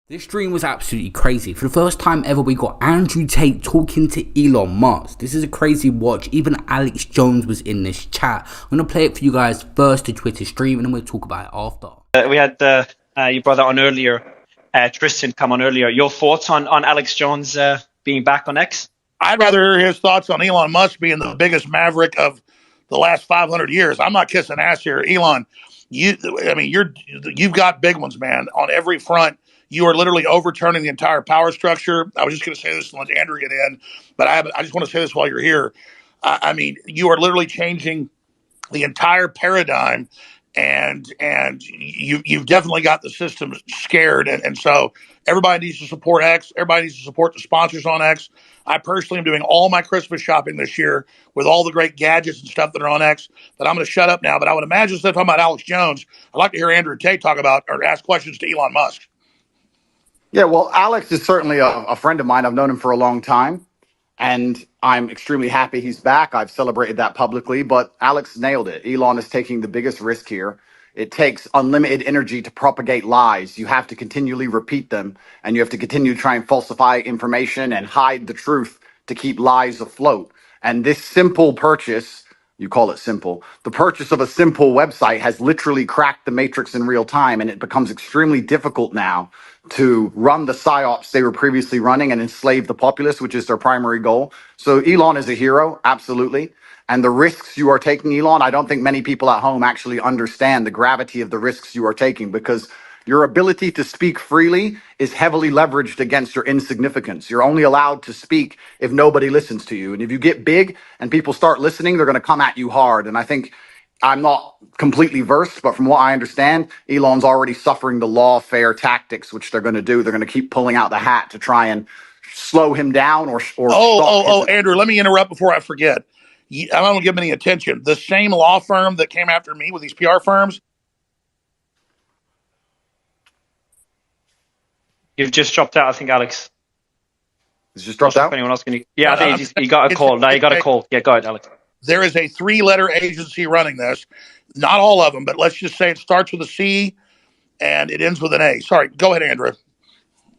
This stream was absolutely crazy. For the first time ever, we got Andrew Tate talking to Elon Musk. This is a crazy watch. Even Alex Jones was in this chat. I'm going to play it for you guys first to Twitter stream, and then we'll talk about it after. We had your brother on earlier, Tristan, come on earlier. Your thoughts on Alex Jones being back on X? I'd rather hear his thoughts on Elon Musk being the biggest maverick of the last 500 years. I'm not kissing ass here, Elon. You've got big ones, man, on every front. You are literally overturning the entire power structure. I was just going to say this and let Andrew get in, but I just want to say this while you're here. You are literally changing the entire paradigm, and you've definitely got the system scared, and so everybody needs to support X. Everybody needs to support the sponsors on X. I personally am doing all my Christmas shopping this year with all the great gadgets and stuff that are on X. But I'm going to shut up now. But I would imagine, instead of talking about Alex Jones, I'd like to hear Andrew Tate talk about or ask questions to Elon Musk. Yeah, well, Alex is certainly a friend of mine. I've known him for a long time, and I'm extremely happy he's back. I've celebrated that publicly, but Alex nailed it. Elon is taking the biggest risk here. It takes unlimited energy to propagate lies. You have to continually repeat them, and you have to continue to try and falsify information and hide the truth to keep lies afloat. And this simple purchase, you call it simple, the purchase of a simple website has literally cracked the matrix in real time, and it becomes extremely difficult now to run the psyops they were previously running and enslave the populace, which is their primary goal. So Elon is a hero, absolutely. And the risks you are taking, Elon, I don't think many people at home actually understand the gravity of the risks you are taking, because your ability to speak freely is heavily leveraged against your insignificance. You're only allowed to speak if nobody listens to you. And if you get big and people start listening, they're going to come at you hard. And I think, I'm not completely versed, but from what I understand, Elon's already suffering the lawfare tactics, which they're going to do. They're going to keep pulling out the hat to try and slow him down or stop. Andrew, let me interrupt before I forget. I don't give him any attention. The same law firm that came after me with these PR firms. You've just dropped out, I think, Alex. He's just dropped out? Anyone else can? Yeah, I think he got a call. Now you got a call. Yeah, go ahead, Alex. There is a 3-letter agency running this. Not all of them, but let's just say it starts with a C and it ends with an A. Sorry, go ahead, Andrew.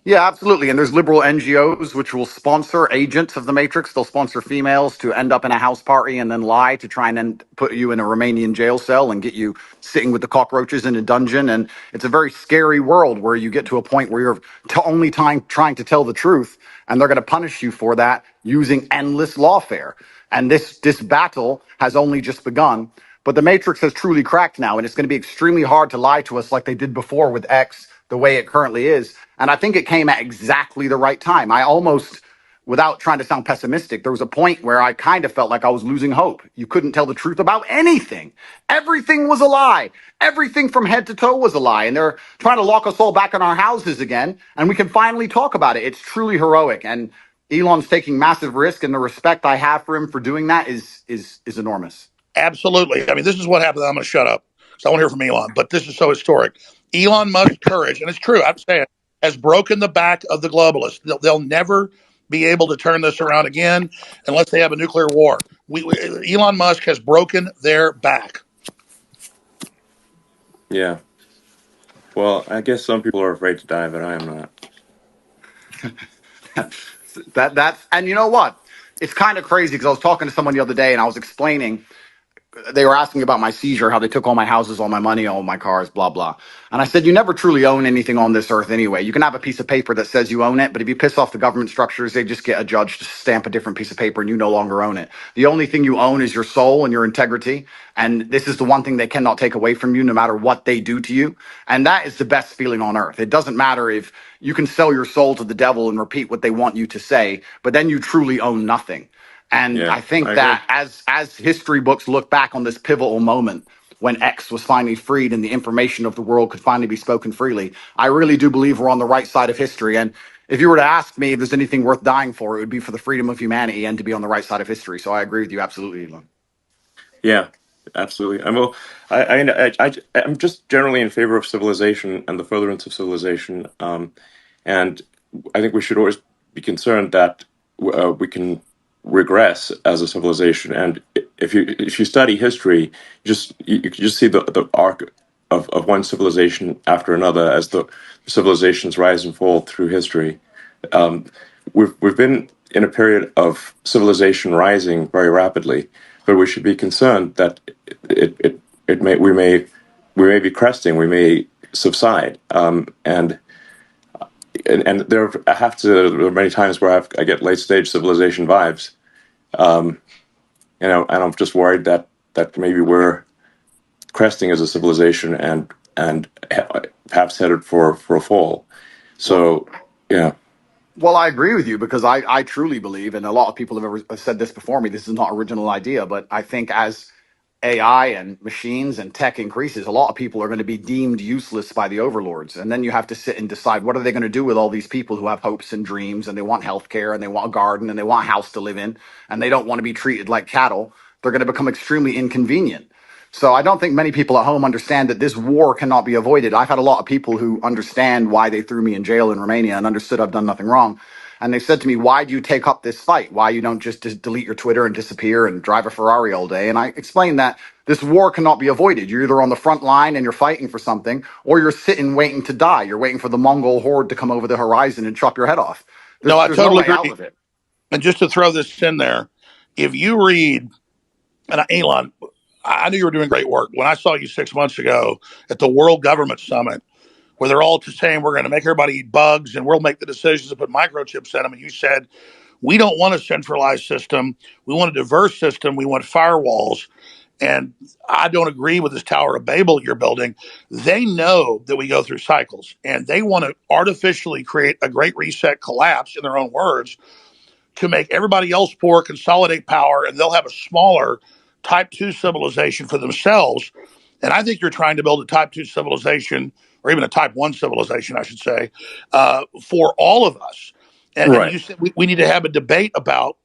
Yeah, absolutely. And there's liberal NGOs which will sponsor agents of the Matrix. They'll sponsor females to end up in a house party and then lie to try and then put you in a Romanian jail cell and get you sitting with the cockroaches in a dungeon. And it's a very scary world where you get to a point where you're only trying to tell the truth, and they're going to punish you for that using endless lawfare. And this battle has only just begun. But the Matrix has truly cracked now, and it's going to be extremely hard to lie to us like they did before with X, the way it currently is. And I think it came at exactly the right time. I almost, without trying to sound pessimistic, there was a point where I kind of felt like I was losing hope. You couldn't tell the truth about anything. Everything was a lie. Everything from head to toe was a lie. And they're trying to lock us all back in our houses again, and we can finally talk about it. It's truly heroic. And Elon's taking massive risk, and the respect I have for him for doing that is enormous. Absolutely. I mean, this is what happened. I'm going to shut up because I want to hear from Elon, but this is so historic. Elon Musk's courage, and it's true, I'm saying, has broken the back of the globalists. They'll never be able to turn this around again unless they have a nuclear war. Elon Musk has broken their back. Yeah. Well, I guess some people are afraid to die, but I am not. That's and you know what? It's kind of crazy because I was talking to someone the other day and I was explaining. They were asking about my seizure, how they took all my houses, all my money, all my cars, blah, blah. And I said, you never truly own anything on this earth anyway. You can have a piece of paper that says you own it, but if you piss off the government structures, they just get a judge to stamp a different piece of paper and you no longer own it. The only thing you own is your soul and your integrity. And this is the one thing they cannot take away from you no matter what they do to you. And that is the best feeling on earth. It doesn't matter if you can sell your soul to the devil and repeat what they want you to say, but then you truly own nothing. And Yeah, I think I that agree. as history books look back on this pivotal moment when X was finally freed and the information of the world could finally be spoken freely, I really do believe we're on the right side of history. And if you were to ask me if there's anything worth dying for, it would be for the freedom of humanity and to be on the right side of history. So I agree with you absolutely, Elon. Yeah, absolutely. And well, I'm just generally in favor of civilization and the furtherance of civilization. And I think we should always be concerned that we can regress as a civilization. And if you study history, you can just see the arc of one civilization after another as the civilizations rise and fall through history. Um, we've been in a period of civilization rising very rapidly, but we should be concerned that it may we may be cresting, we may subside, and there are many times where I get late stage civilization vibes, and I'm just worried that maybe we're cresting as a civilization and perhaps headed for a fall. So yeah. Well, I agree with you because I truly believe, and a lot of people have said this before me, this is not original idea, but I think as AI and machines and tech increases, a lot of people are going to be deemed useless by the overlords. And then you have to sit and decide what are they going to do with all these people who have hopes and dreams and they want healthcare and they want a garden and they want a house to live in and they don't want to be treated like cattle. They're going to become extremely inconvenient. So I don't think many people at home understand that this war cannot be avoided. I've had a lot of people who understand why they threw me in jail in Romania and understood I've done nothing wrong. And they said to me, why do you take up this fight? Why you don't just delete your Twitter and disappear and drive a Ferrari all day? And I explained that this war cannot be avoided. You're either on the front line and you're fighting for something, or you're sitting waiting to die. You're waiting for the Mongol horde to come over the horizon and chop your head off. No, I There's no totally way out agree. of it. And just to throw this in there, if you read, and Elon, I knew you were doing great work. When I saw you 6 months ago at the World Government Summit, where they're all saying we're going to make everybody eat bugs and we'll make the decisions to put microchips in them, and you said, we don't want a centralized system. We want a diverse system. We want firewalls. And I don't agree with this Tower of Babel you're building. They know that we go through cycles, and they want to artificially create a great reset collapse, in their own words, to make everybody else poor, consolidate power, and they'll have a smaller type 2 civilization for themselves. And I think you're trying to build a type 2 civilization, or even a type 1 civilization, I should say, for all of us. And you said we need to have a debate about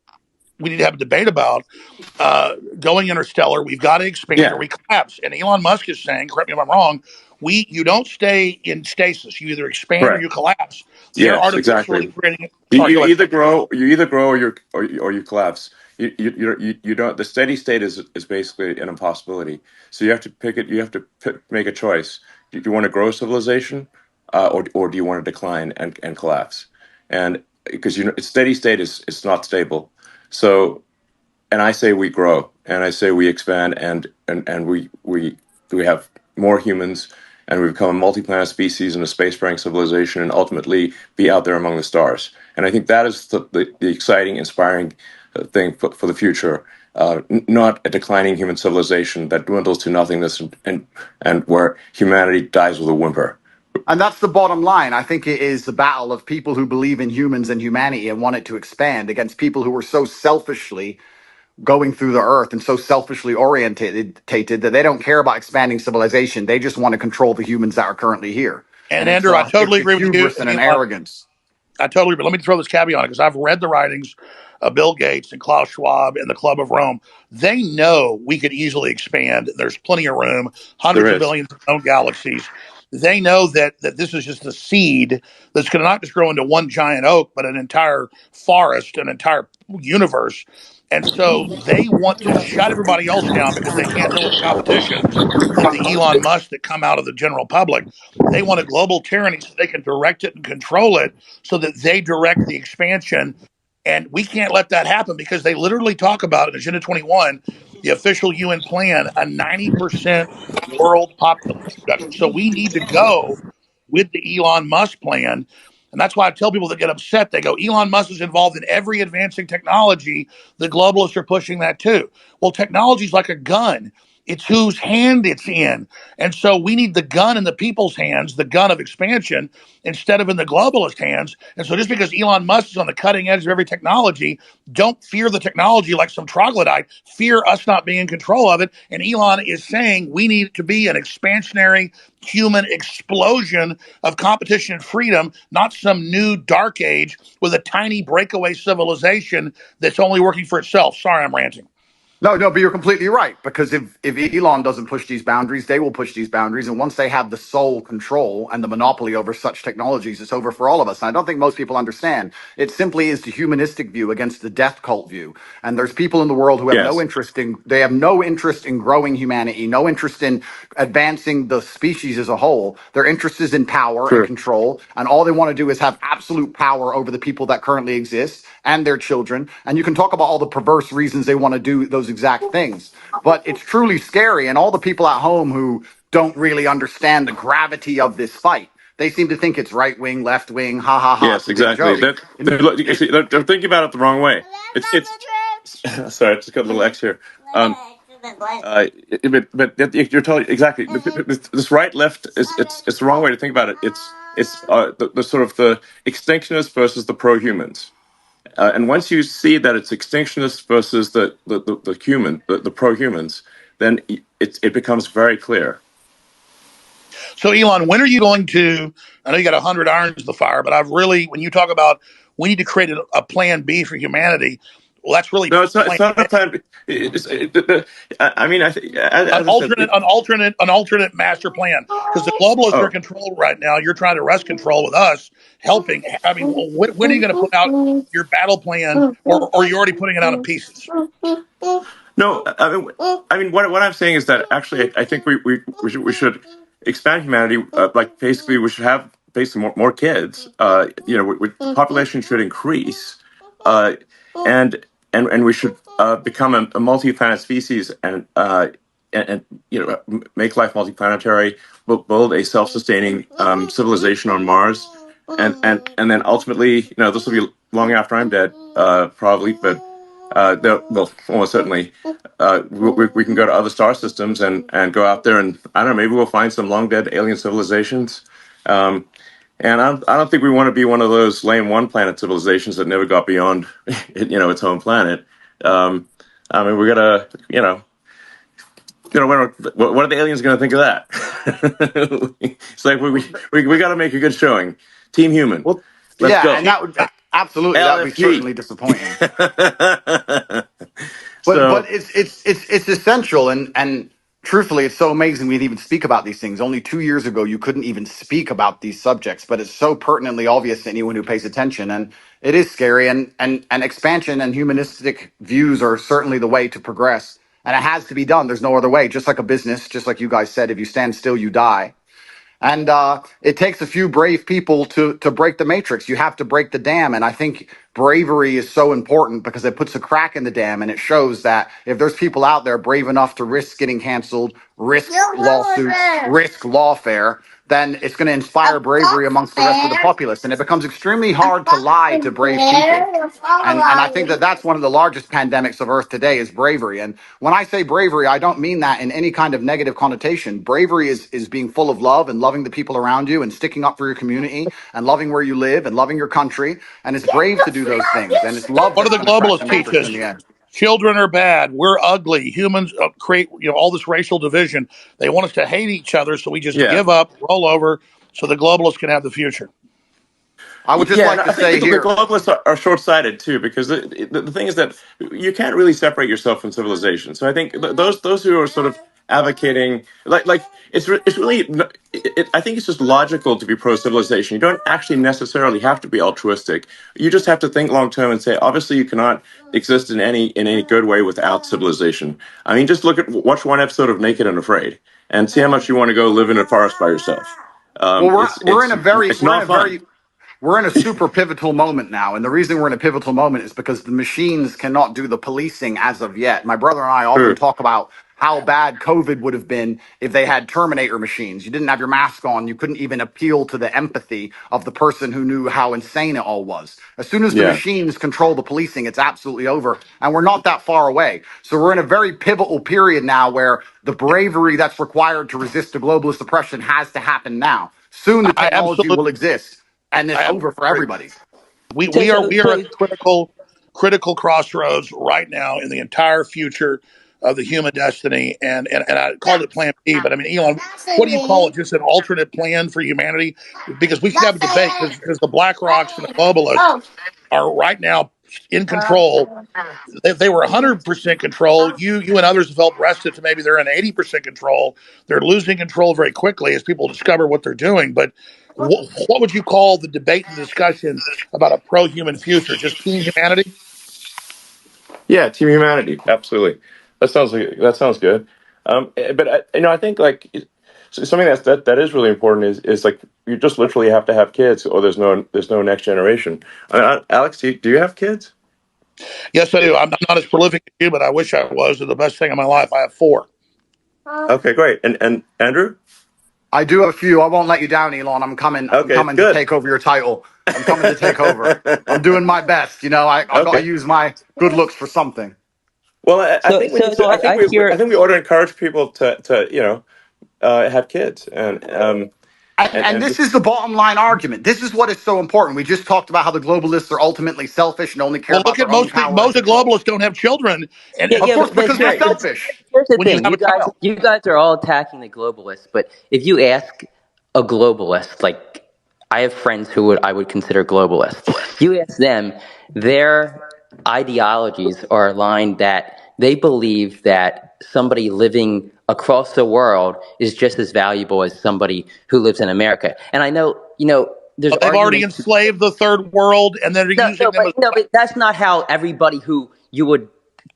going interstellar. We've got to expand or we collapse. And Elon Musk is saying, correct me if I'm wrong, you don't stay in stasis. You either expand or you collapse. They're Yes, artificially exactly. creating. You either grow, or you collapse. You don't. The steady state is basically an impossibility. So you have to pick it. You have to make a choice. Do you want to grow civilization, or do you want to decline and collapse? And because steady state is not stable. So, and I say we grow, and I say we expand, and we have more humans, and we become a multi-planet species and a spacefaring civilization, and ultimately be out there among the stars. And I think that is the exciting, inspiring thing for the future. Not a declining human civilization that dwindles to nothingness and where humanity dies with a whimper. And that's the bottom line. I think it is the battle of people who believe in humans and humanity and want it to expand against people who are so selfishly going through the earth and so selfishly orientated that they don't care about expanding civilization. They just want to control the humans that are currently here. And Andrew, I totally agree with you. Hubris and an arrogance. I totally agree. Let me throw this caveat on it because I've read the writings of Bill Gates and Klaus Schwab and the Club of Rome. They know we could easily expand. There's plenty of room, hundreds of billions of known galaxies. They know that this is just a seed that's going to not just grow into one giant oak, but an entire forest, an entire universe. And so they want to shut everybody else down because they can't deal with the competition of the Elon Musk that come out of the general public. They want a global tyranny so they can direct it and control it so that they direct the expansion. And we can't let that happen because they literally talk about in Agenda 21, the official UN plan, a 90% world population reduction. So we need to go with the Elon Musk plan. And that's why I tell people that get upset, they go, Elon Musk is involved in every advancing technology. The globalists are pushing that too. Well, technology is like a gun. It's whose hand it's in. And so we need the gun in the people's hands, the gun of expansion, instead of in the globalist hands. And so just because Elon Musk is on the cutting edge of every technology, don't fear the technology like some troglodyte. Fear us not being in control of it. And Elon is saying we need to be an expansionary human explosion of competition and freedom, not some new dark age with a tiny breakaway civilization that's only working for itself. Sorry, I'm ranting. No, but you're completely right. Because if Elon doesn't push these boundaries, they will push these boundaries. And once they have the sole control and the monopoly over such technologies, it's over for all of us. And I don't think most people understand. It simply is the humanistic view against the death cult view. And there's people in the world who have no Yes. interest in, they have no interest in growing humanity, no interest in advancing the species as a whole. Their interest is in power and True. control. And all they want to do is have absolute power over the people that currently exist and their children. And you can talk about all the perverse reasons they want to do those exact things. But it's truly scary. And all the people at home who don't really understand the gravity of this fight, they seem to think it's right wing, left wing, ha ha ha. Yes, It's a big exactly. joke. They're thinking about it the wrong way. It's sorry, I just got a little X here. But you're totally exactly. This right left is it's the wrong way to think about it. It's the sort of the extinctionists versus the pro humans. And once you see that it's extinctionists versus the pro humans, then it becomes very clear. So, Elon, when are you going to? I know you got 100 irons in the fire, but when you talk about we need to create a plan B for humanity, well, that's really No, it's not. It's plan not a plan. I mean, an alternate master plan, because the globalists are in control right now. You're trying to wrest control with us helping. I mean, when are you going to put out your battle plan, or are you already putting it out in pieces? No, I mean, what I'm saying is that actually, I think we should expand humanity. Like basically, we should have basically more kids. Population should increase, and we should become a multi-planet species and make life multiplanetary. Build a self-sustaining civilization on Mars, and then ultimately, this will be long after I'm dead, probably, but. Well, almost certainly, we can go to other star systems and go out there and I don't know, maybe we'll find some long dead alien civilizations. And I don't think we want to be one of those lame one planet civilizations that never got beyond, its home planet. I mean, we gotta, what are the aliens going to think of that? It's like we got to make a good showing. Team Human. Well, Let's go. and that would absolutely that would be LFG. certainly disappointing. But it's essential and truthfully, it's so amazing we'd even speak about these things. Only 2 years ago, you couldn't even speak about these subjects, but it's so pertinently obvious to anyone who pays attention, and it is scary. And expansion and humanistic views are certainly the way to progress, and it has to be done. There's no other way. Just like a business, just like you guys said, if you stand still, you die. And it takes a few brave people to break the matrix. You have to break the dam. And I think bravery is so important because it puts a crack in the dam and it shows that if there's people out there brave enough to risk getting canceled, risk lawsuits, risk lawfare, then it's going to inspire bravery amongst the rest of the populace. And it becomes extremely hard to lie to brave people. And I think that that's one of the largest pandemics of Earth today is bravery. And when I say bravery, I don't mean that in any kind of negative connotation. Bravery is being full of love and loving the people around you and sticking up for your community and loving where you live and loving your country. And it's brave to do those things. And it's love. What do the globalists teach us? Children are bad. We're ugly. Humans create all this racial division. They want us to hate each other, so we just give up, roll over, so the globalists can have the future. I would just like to say here, the globalists are short-sighted too, because the thing is that you can't really separate yourself from civilization. So I think those who are sort of advocating, like it's really, I think it's just logical to be pro-civilization. You don't actually necessarily have to be altruistic. You just have to think long-term and say, obviously, you cannot exist in any good way without civilization. I mean, just watch one episode of Naked and Afraid and see how much you want to go live in a forest by yourself. We're in a super pivotal moment now. And the reason we're in a pivotal moment is because the machines cannot do the policing as of yet. My brother and I often talk about how bad COVID would have been if they had Terminator machines. You didn't have your mask on. You couldn't even appeal to the empathy of the person who knew how insane it all was. As soon as the machines control the policing, it's absolutely over. And we're not that far away. So we're in a very pivotal period now where the bravery that's required to resist the globalist oppression has to happen now. Soon the technology will exist. And it's over for everybody. We are at critical crossroads right now in the entire future of the human destiny, and I called it Plan B, but I mean, Elon, what do you call it? Just an alternate plan for humanity? Because we could have a debate because the BlackRocks and the globalists are right now in control, if they were 100% control, you and others have helped wrest it to maybe they're in 80% control. They're losing control very quickly as people discover what they're doing. But what would you call the debate and discussion about a pro-human future? Just team humanity? Yeah, team humanity, absolutely. That sounds good. But I think like something that is really important is like you just literally have to have kids, or there's no next generation. Alex, do you have kids? Yes, I do. I'm not as prolific as you, but I wish I was. They're the best thing in my life. I have 4. Okay, great. And Andrew? I do have a few. I won't let you down, Elon. I'm coming. I'm Okay, coming to good. take over your title. I'm coming to take over. I'm doing my best. I got to Okay. use my good looks for something. Well, I think I think we ought to encourage people to have kids And and this just is the bottom line argument. This is what is so important. We just talked about how the globalists are ultimately selfish and only care Well, about look at their own power and most of the control. globalists don't have children, and Of course, But because they're selfish. here's the when you thing: have a child. you guys are all attacking the globalists. But if you ask a globalist, like I have friends who I would consider globalists, you ask them, their ideologies are aligned that they believe that somebody living across the world is just as valuable as somebody who lives in America. And I know, there's They've already arguments. enslaved the third world, and they're using them as. But that's not how everybody who you would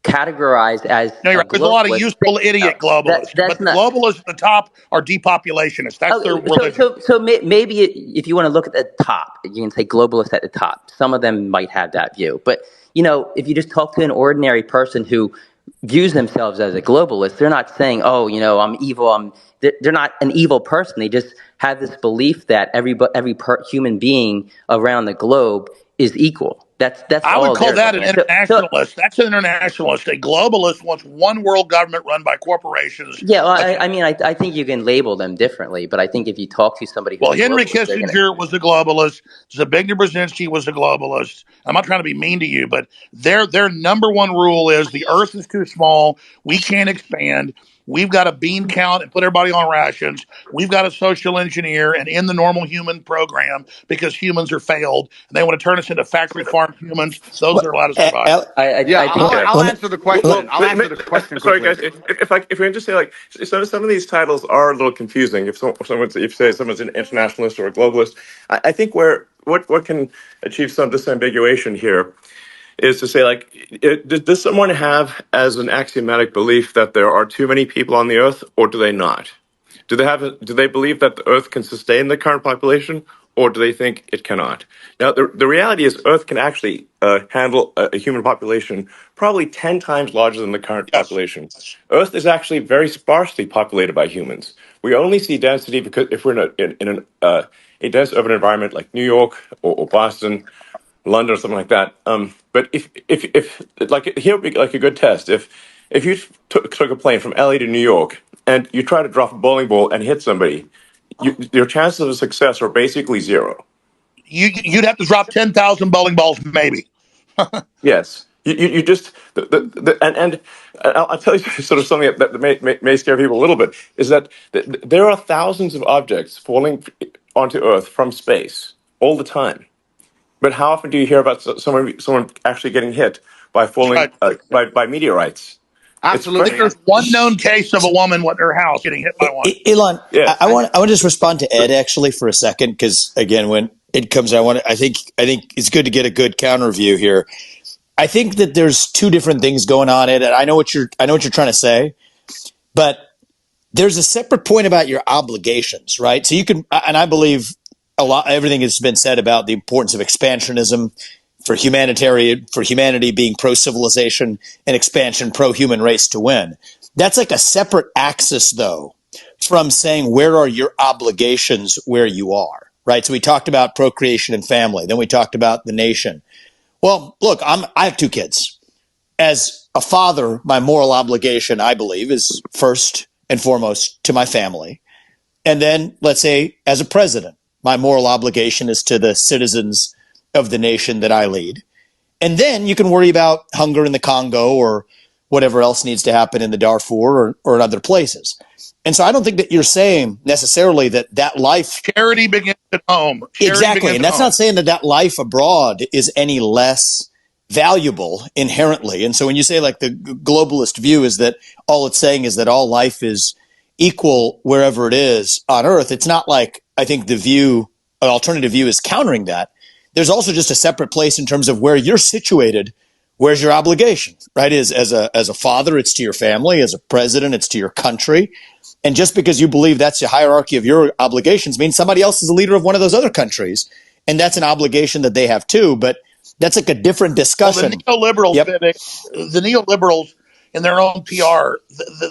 categorize as No, you're a right. There's a lot of globalist useful thinks. idiot globalists, but That's the not. globalists at the top are depopulationists. That's their religion. Maybe if you want to look at the top, you can say globalists at the top. Some of them might have that view, but if you just talk to an ordinary person who views themselves as a globalist, they're not saying, "Oh, I'm evil." They're not an evil person. They just have this belief that every human being around the globe is equal. That's I all would call they're that an looking at. internationalist. That's an internationalist. A globalist wants one world government run by corporations. Yeah, well, I think you can label them differently, but I think if you talk to somebody who's Well, a Henry globalist, they're gonna. Kissinger was a globalist. Zbigniew Brzezinski was a globalist. I'm not trying to be mean to you, but their number one rule is the Earth is too small. We can't expand. We've got to bean count and put everybody on rations. We've got to social engineer and end the normal human program because humans are failed. And they want to turn us into factory farm humans. Those are allowed to survive. I think I'll answer the question. I'll answer the question sorry, quickly. guys. If we can just say like some of these titles are a little confusing. If someone's an internationalist or a globalist, I think what can achieve some disambiguation here is to say like, does someone have as an axiomatic belief that there are too many people on the earth, or do they not? Do they believe that the earth can sustain the current population, or do they think it cannot? Now, the reality is Earth can actually handle a human population probably 10 times larger than the current Yes. population. Earth is actually very sparsely populated by humans. We only see density because if we're in a dense urban environment like New York or Boston, London or something like that. But if like here would be like a good test. If you took a plane from LA to New York and you try to drop a bowling ball and hit somebody, your chances of success are basically zero. You'd have to drop 10,000 bowling balls, maybe. Yes, you just and I'll tell you sort of something that may scare people a little bit is that there are thousands of objects falling onto Earth from space all the time. But how often do you hear about someone actually getting hit by falling by meteorites? Absolutely. I think there's one known case of a woman with her house getting hit by one. Elon, Yeah. I want to just respond to Ed actually for a second because again, when it comes, I think it's good to get a good counter view here. I think that there's two different things going on, Ed. And I know what you're trying to say, but there's a separate point about your obligations, right? So you can, and I believe everything has been said about the importance of expansionism for humanity being pro-civilization and expansion pro-human race to win. That's like a separate axis, though, from saying where are your obligations where you are, right? So we talked about procreation and family. Then we talked about the nation. Well, look, I have 2 kids. As a father, my moral obligation, I believe, is first and foremost to my family. And then, let's say, as a president, my moral obligation is to the citizens of the nation that I lead. And then you can worry about hunger in the Congo or whatever else needs to happen in the Darfur or in other places. And so I don't think that you're saying necessarily that life... Charity begins at home. Exactly. And that's not saying that life abroad is any less valuable inherently. And so when you say like the globalist view is that all it's saying is that all life is equal wherever it is on Earth, it's not like I think the view, an alternative view is countering that. There's also just a separate place in terms of where you're situated. Where's your obligation, right? As a father, it's to your family. As a president, it's to your country. And just because you believe that's the hierarchy of your obligations means somebody else is the leader of one of those other countries. And that's an obligation that they have too. But that's like a different discussion. Well, the neoliberals, Yep. Vivek, the neoliberals in their own PR,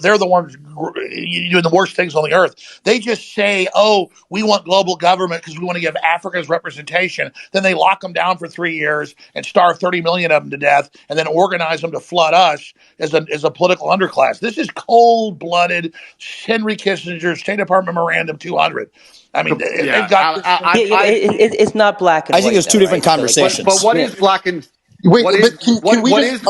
they're the ones doing the worst things on the earth. They just say, oh, we want global government because we want to give Africa's representation. Then they lock them down for 3 years and starve 30 million of them to death and then organize them to flood us as a political underclass. This is cold-blooded Henry Kissinger State Department Memorandum 200. I mean, Yeah, they've got It's not black and white. I think there's two different conversations. but what is black and Wait, what but is can we what just? is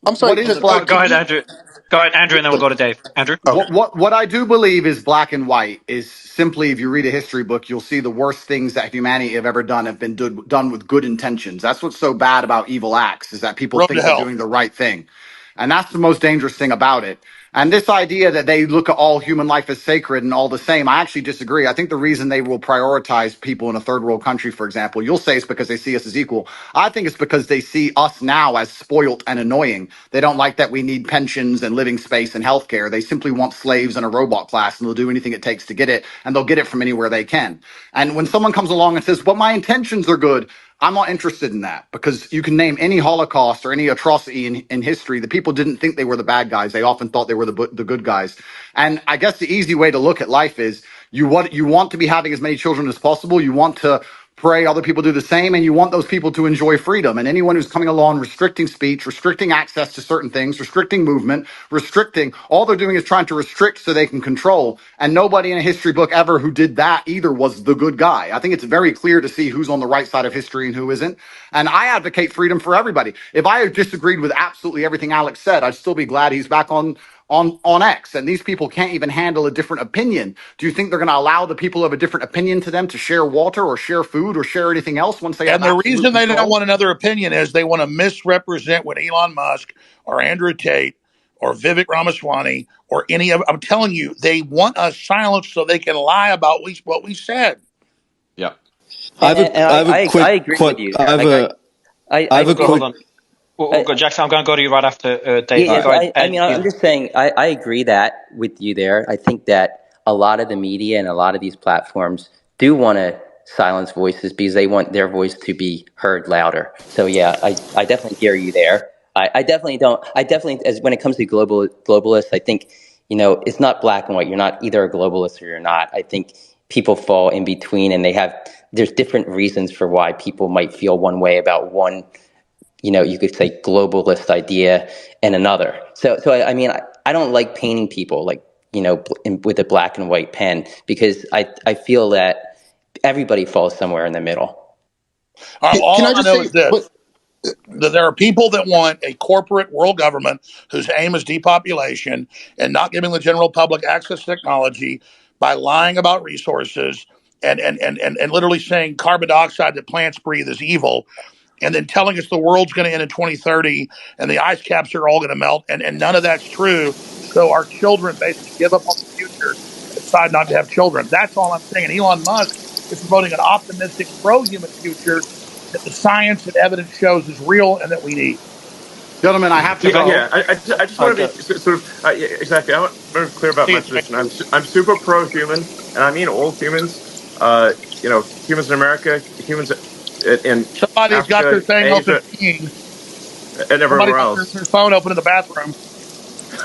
I'm sorry. what is Just black? Go ahead, Andrew. Go ahead, Andrew, and then we'll go to Dave. Andrew. okay. What I do believe is black and white is simply, if you read a history book, you'll see the worst things that humanity have ever done have been done with good intentions. That's what's so bad about evil acts, is that people road to think they're hell. doing the right thing. And that's the most dangerous thing about it. And this idea that they look at all human life as sacred and all the same, I actually disagree. I think the reason they will prioritize people in a third world country, for example, you'll say it's because they see us as equal. I think it's because they see us now as spoilt and annoying. They don't like that we need pensions and living space and healthcare. They simply want slaves and a robot class, and they'll do anything it takes to get it, and they'll get it from anywhere they can. And when someone comes along and says, "But my intentions are good," I'm not interested in that, because you can name any Holocaust or any atrocity in history. The people didn't think they were the bad guys. They often thought they were the good guys. And I guess the easy way to look at life is you want to be having as many children as possible. You want to pray other people do the same, and you want those people to enjoy freedom. And anyone who's coming along restricting speech, restricting access to certain things, restricting movement, restricting, all they're doing is trying to restrict so they can control. And nobody in a history book ever who did that either was the good guy. I think it's very clear to see who's on the right side of history and who isn't. And I advocate freedom for everybody. If I disagreed with absolutely everything Alex said, I'd still be glad he's back on X. And these people can't even handle a different opinion. Do you think they're going to allow the people who have a different opinion to them to share water or share food or share anything else once they have And the absolute reason they control? don't want another opinion is they want to misrepresent what Elon Musk or Andrew Tate or Vivek Ramaswamy or any of, I'm telling you, they want us silenced so they can lie about what we said. Yeah. I agree with you. Hold on. Jackson, I'm going to go to you right after Dave. I'm just saying, I agree that with you there. I think that a lot of the media and a lot of these platforms do want to silence voices because they want their voice to be heard louder. So yeah, I definitely hear you there. I definitely don't. I definitely, as when it comes to globalists, I think, it's not black and white. You're not either a globalist or you're not. I think people fall in between, and there's different reasons for why people might feel one way about one, you could say globalist idea and another. So I mean, I don't like painting people like, with a black and white pen, because I feel that everybody falls somewhere in the middle. All Can I I just know say? is this. That there are people that want a corporate world government whose aim is depopulation and not giving the general public access to technology by lying about resources and literally saying carbon dioxide that plants breathe is evil, and then telling us the world's going to end in 2030 and the ice caps are all going to melt, and none of that's true. So our children basically give up on the future and decide not to have children. That's all I'm saying. And Elon Musk is promoting an optimistic, pro-human future that the science and evidence shows is real and that we need. Gentlemen, I have to go. Yeah. I just want to be sort of yeah, exactly. I want to be clear about my position. I'm super pro-human, and I mean all humans. Humans in America, humans in Somebody's Africa, got their thing Asia, open, and everywhere else. Got their phone open in the bathroom.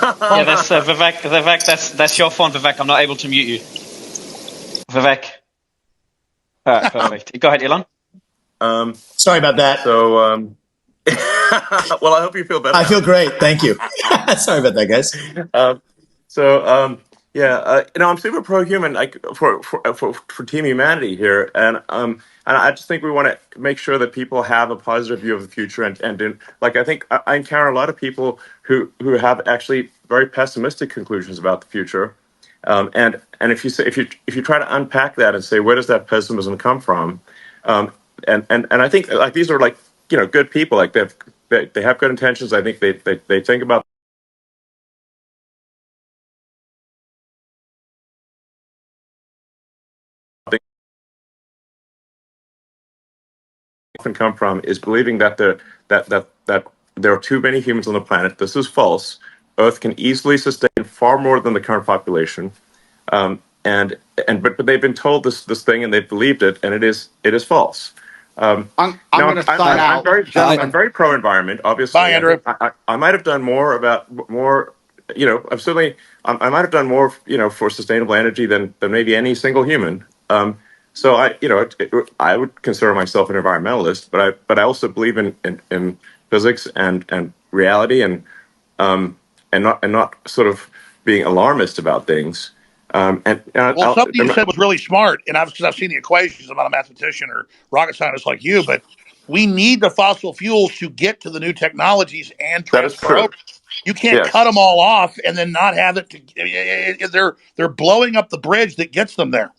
Yeah, that's Vivek. Vivek, that's your phone, Vivek. I'm not able to mute you. Vivek. Perfect. Go ahead, Elon. Sorry about that. So, well, I hope you feel better. I feel great. Thank you. Sorry about that, guys. I'm super pro-human, like for Team Humanity here, and I just think we want to make sure that people have a positive view of the future, and I think I encounter a lot of people who have actually very pessimistic conclusions about the future, and if you try to unpack that and say, where does that pessimism come from, and I think like these are like good people, like they have they have good intentions. I think they think about things often come from is believing that there are too many humans on the planet. This is false. Earth can easily sustain far more than the current population. But they've been told this thing and they've believed it, and it is false. I'm going to sign out, gentlemen. I'm very pro environment. Obviously, Bye, Andrew. I might have done more about more. I might have done more, for sustainable energy than maybe any single human. So I would consider myself an environmentalist, but I also believe in physics and reality and not sort of being alarmist about things. Well, something you said was really smart, and because I've seen the equations. I'm not a mathematician or rocket scientist like you, but we need the fossil fuels to get to the new technologies and transfer over. You can't cut them all off and then not have it. They're blowing up the bridge that gets them there.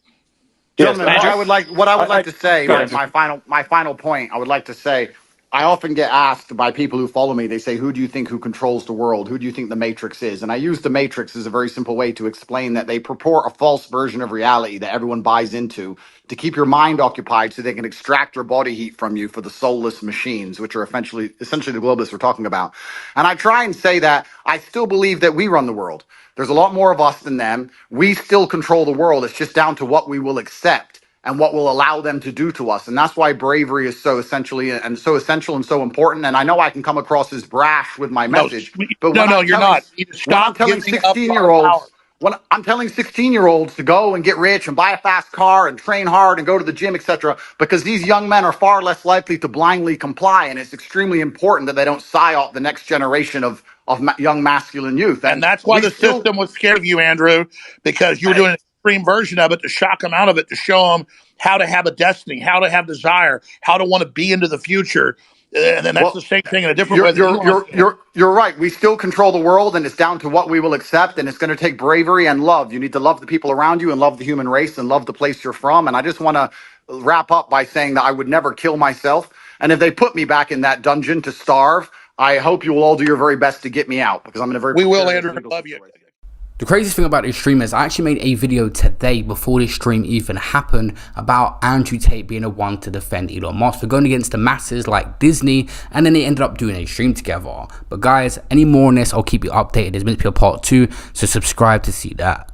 Gentlemen, what I would like to say, my final point, I would like to say, I often get asked by people who follow me, they say, who do you think who controls the world? Who do you think the Matrix is? And I use the Matrix as a very simple way to explain that they purport a false version of reality that everyone buys into to keep your mind occupied so they can extract your body heat from you for the soulless machines, which are essentially the globalists we're talking about. And I try and say that I still believe that we run the world. There's a lot more of us than them. We still control the world. It's just down to what we will accept and what will allow them to do to us. And that's why bravery is so essential and so important. And I know I can come across as brash with my message, but you're not. You I'm telling 16-year-olds, when I'm telling 16-year-olds to go and get rich and buy a fast car and train hard and go to the gym, etc., because these young men are far less likely to blindly comply. And it's extremely important that they don't psyop the next generation of young masculine youth. And that's why the system was scared of you, Andrew, because you were doing an extreme version of it to shock them out of it, to show them how to have a destiny, how to have desire, how to want to be into the future. And then that's the same thing in a different way. You're right. We still control the world, and it's down to what we will accept. And it's going to take bravery and love. You need to love the people around you and love the human race and love the place you're from. And I just want to wrap up by saying that I would never kill myself. And if they put me back in that dungeon to starve, I hope you will all do your very best to get me out, because I'm in a very... We will, Andrew. Love you. The craziest thing about this stream is I actually made a video today before this stream even happened about Andrew Tate being the one to defend Elon Musk for going against the masses like Disney, and then they ended up doing a stream together. But guys, any more on this, I'll keep you updated. There's meant to be a part 2, so subscribe to see that.